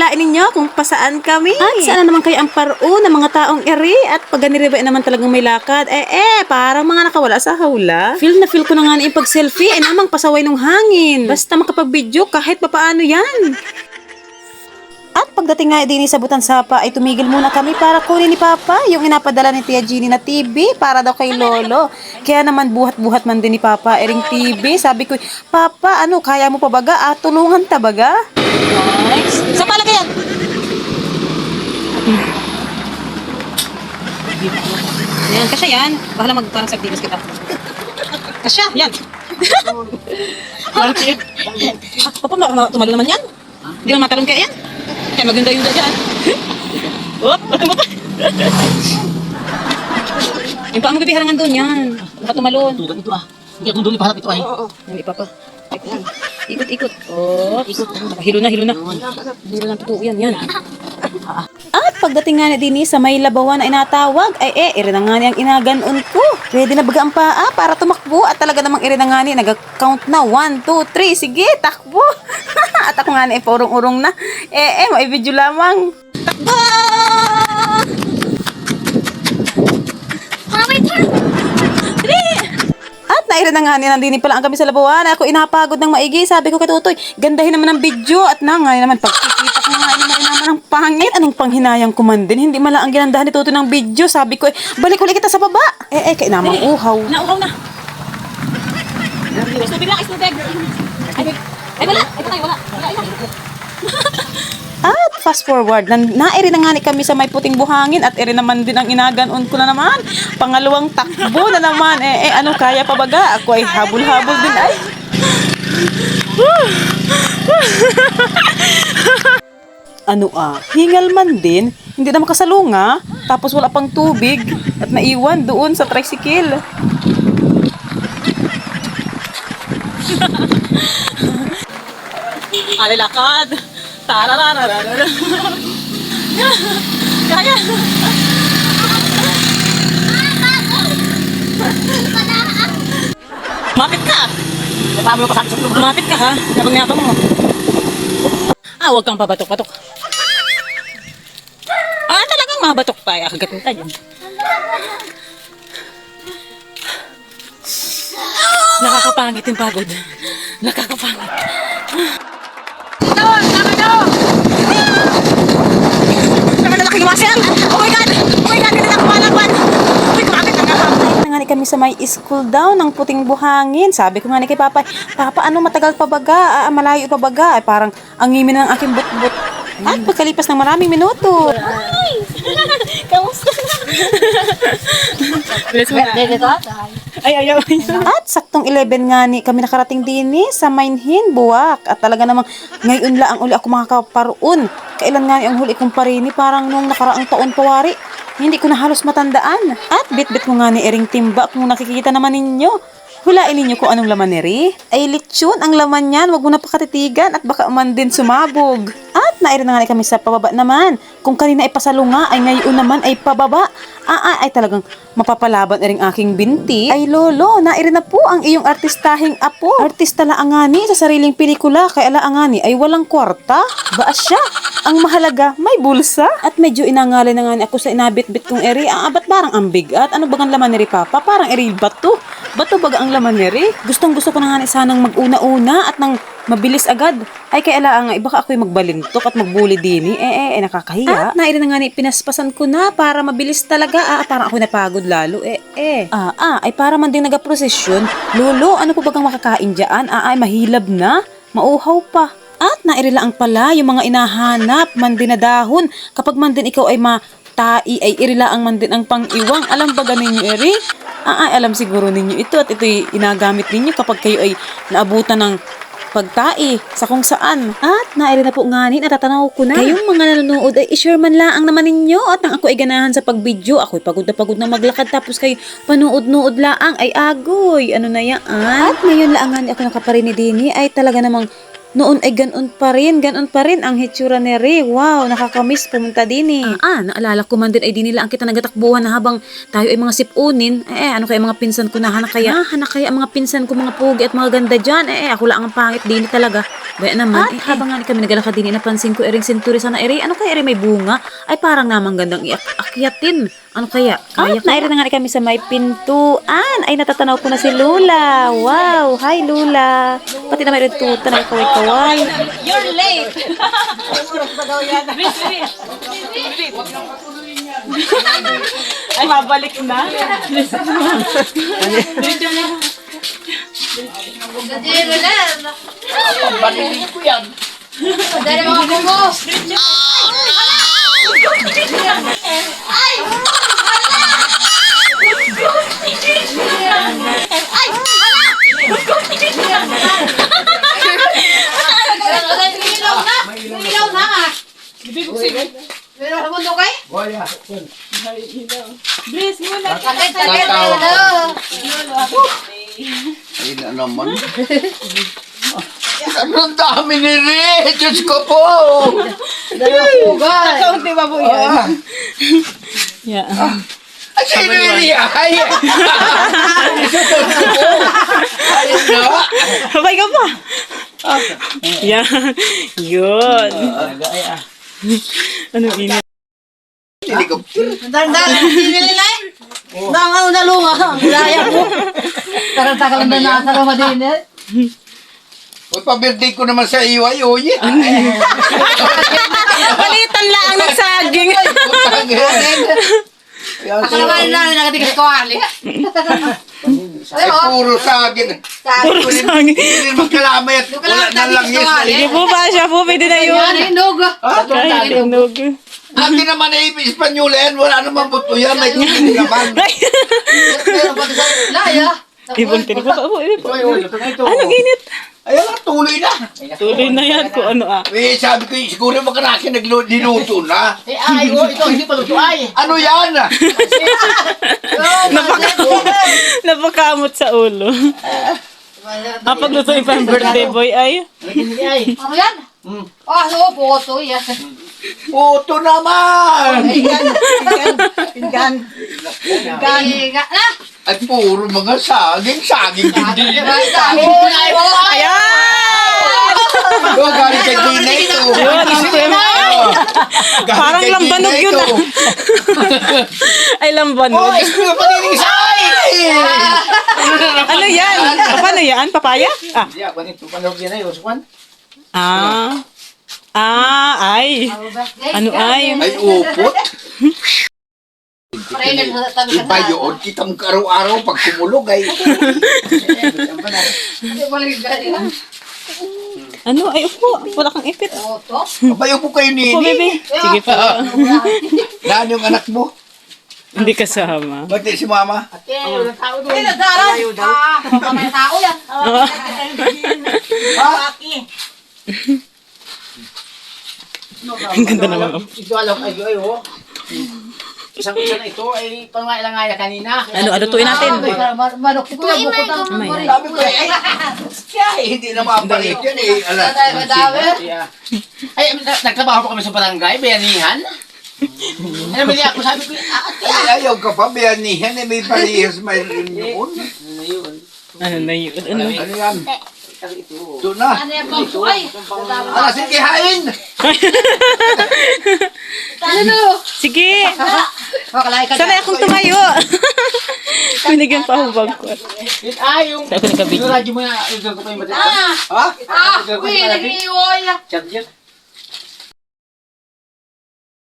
Hulain ninyo kung pasaan kami. At saan naman kayo ang paro ng mga taong eri at pag ganiriba naman talagang may lakad. Parang mga nakawala sa hawla. Feel na feel ko na nga na yung pag-selfie ay namang pasaway ng hangin. Basta makapag-video kahit papaano yan. At pagdating nga din sa Butan Sapa ay tumigil muna kami para kunin ni Papa yung inapadala ni Tia Jeannie na TV para daw kay Lolo. Kaya naman buhat-buhat man din ni Papa ering TV. Sabi ko, Papa, ano, kaya mo pa baga? Tulungan ta baga? Next. Sa palagay yan. Yan, kasya yan. Bahala parang sa activist kita. Kasya, yan. Bakit? Papa, tumalo naman yan. Hindi naman matalong kaya yan. Kaya maganda yung dyan. Yung paa mo bibiharangan doon yan. Baka tumalon. Ito ah. Hindi akong doon ipaharap ito ay. Hindi pa pa. Ikot. Ikot. Hilo na. Hilo na totoo yan. At pagdating nga na din sa may labawan na inatawag, irin na nga niyang inaganon ko. Ready na baga ang paa para tumakbo at talaga namang irin na nga niya. Nag-count na. 1, 2, 3. Sige, takbo. At ako nga na paurong-urong na. May video lamang. Takbo! At nairin na nga niya, nandini pala ang kami sa labawan. Ako inapagod ng maigi. Sabi ko kay Tutoy, gandahin naman ang video. At na nga naman, pagkikita ko nga naman ang pangit. Anong panghinayang ko man din. Hindi mala ang ginandahan ni Tutoy ng video. Sabi ko, balik ulit kita sa baba. Kay namang uhaw. Nauhaw na. Istubig lang, istubig. Ay, wala. At fast forward, nairi na nga ni kami sa may puting buhangin at iri naman din ang inaganon ko na naman. Pangalawang takbo na naman. Ano kaya pa baga? Ako ay habol-habol din ay. Hingal man din. Hindi na makasalunga. Tapos wala pang tubig at naiwan doon sa tricycle. Alilakad. Tararararara. Kaya. Mapit ka. Mapit ka ha. Nabang-yabang mo. Huwag kang pabatok-batok. Talagang mabatok pa. Kagatin tayo. Nakakapangit yung pagod. Nakakapangit. Nga kami sa may school daw ng puting buhangin. Sabi ko nga ni kay Papa, ano matagal pa baga? Malayo pa baga? Parang angimin ng aking but-but. At pagkalipas ng maraming minuto. Kamusta? Ayaw. At saktong 11 nga ni kami nakarating din sa Mainhin, Buwak. At talaga namang ngayon lang ang uli ako makakaparoon. Kailan nga ni ang huli kong parini? Parang nung nakaraang taon pawari. Hindi ko na halos matandaan. At bit-bit ko nga ni Ering timba kung nakikita naman ninyo. Hulain ninyo kung anong laman ni Ri. Ay lechon ang laman niyan. Wag mo na pakatitigan at baka man din sumabog. At nairin na nga kami sa pababa naman. Kung kanina ay pasalunga ay ngayon naman ay pababa. Ay talagang mapapalaban na rin aking binti. Ay lolo, nairin na po ang iyong artistahing apo. Artista laangani sa sariling pelikula kay alaangani ay walang kwarta. Baas siya. Ang mahalaga, may bulsa. At medyo inangalay na nga ni ako sa inabit-bit kong eri. Ba't parang ang bigat? Ano bagang laman ni Ri Papa? Parang eri bato. Bato baga ang laman ni Ri. Gustong gusto ko na nga ni sanang mag-una-una at nang mabilis agad. Ay kay alaangay, baka ako'y magbalintok at magbuli dini. Nakakahiya. At nairin na nga ni pinaspasan ko na para mabilis talaga. Parang ako'y napagod lalo. Ay para man din nagaprosesyon. Lolo, ano po bagang makakain dyan? Ay mahilab na. Mauhaw pa. At nairilaang pala yung mga inahanap man din na dahon. Kapag man din ikaw ay tai ay irilaang man din ang pang-iwang. Alam ba ninyo, Eri? Alam siguro ninyo ito at ito'y inagamit ninyo kapag kayo ay naabutan ng pagtai sa kung saan. At nairi na po ngani, natatanaw ko na. Kayong mga nanonood ay i-share man lang naman ninyo at nang ako ay ganahan sa pagbidyo. Ako'y pagod na maglakad tapos kayo panood-nood laang ay agoy. Ano na yan? At ngayon laangan ako nakaparini dini ay talaga namang Noon ay ganon pa rin ang hitsura ni Ray. Wow, nakakamiss pumunta din eh. Naalala ko man din ay di nila ang kita nagatakbuhan na habang tayo ay mga sipunin. Ano kaya mga pinsan ko na hana kaya ang mga pinsan ko mga pugi at mga ganda dyan. Ako lang ang pangit din talaga. Baya naman, habang nga kami nagalakad din, napansin ko ering senturi sana Ray. Ano kaya Ray may bunga? Ay parang namang gandang iakyatin. Ano kaya? Kaya ko. Nairi na nga kami sa may pintuan. Ay natatanaw ko na si Lula. Wow, hi Lula. Pati na may rin tuta na kaway-kaway. You're late. Ay, mabalik na. Pabalikin ko yan. Dali mga bungos! Ilaw na nga! Pero sa mundo kay? Wala. Bliss, muna. Sakit! Ay na naman. Ang dami ni Ray! Diyos ko po! Kaunti ba po yan? Yeah. Ay, sino yun niya? Ay! Ayun na! Sabay ka pa. Yan. Yun. Anong init? Helicopter. Tarantakalan na nasa Roma din eh. Uy, pa-birthday ko naman sa iyo, ay, uy. Palitan lang ng saging. Akalaman na nakatingin ko ali. Ay, puro saging. Puro saging. Hindi magkalamay at wala na lang yes. Sige po ba siya po? Pwede na yun. Inog. Kahit inog. Akin naman ay Espanyol yan. Wala naman buto yan. May tubig naman. Pero pati sa laya. Ibon tinipot ako. Anong init? Ayan lang, tuloy na. Tuloy na yan kung ano Eh, sabi ko, siguro makaraki nagdiluto na. Ay, ito hindi pa luto ay. Ano yan? Napakamot sa ulo. Kapag lutuin pa ang birthday boy ay. Ano yan? So puto yan. Puto naman. Pinggan na. Ay, puro mga saging. Saging din. Ayan! Oh, galing kay Gina ito. Yun, parang lambanog yun ah. Ay, lambanog. Oh, ito na paninis. Ay! Ano yan? Paano yan? Papaya? Ay. Ano ay? Ay, upot. Iba yun. Kita mo araw-araw pag kumulog ay. Ano? Ay, upo. Wala kang ipit. Abay, upo kayo Upo, nini. baby. Sige pa. Naan yung anak mo? Hindi kasama. Ba't si mama? Tao yan. Ang ganda naman. Ito alam ay oh. Isang isa na ito ay pangailangan kanina. Ano tuin natin? Manok ko yung bukod ang May. Sabi ko ay, siya hindi na mapalik yan eh. Alas. Yeah. Ay, nagtrabaho po kami sa barangay, bayanihan. Ano ba niya ako sabi ko, Ay, ayaw ka pa, bayanihan eh. May palihas may rin yun. Ano na yun? Ano? Ano yan? Ito na. ano yan bang ay. Alas, sige, hain! Ano? Sige. Makalay ka Sanay akong tumayo. Binigyan pa hubag ko. yun yung Sa ako nagkabit. yung radyo mo na, yung ko pa yung matita. Ha? Uy, nag-iiwoy. Charger.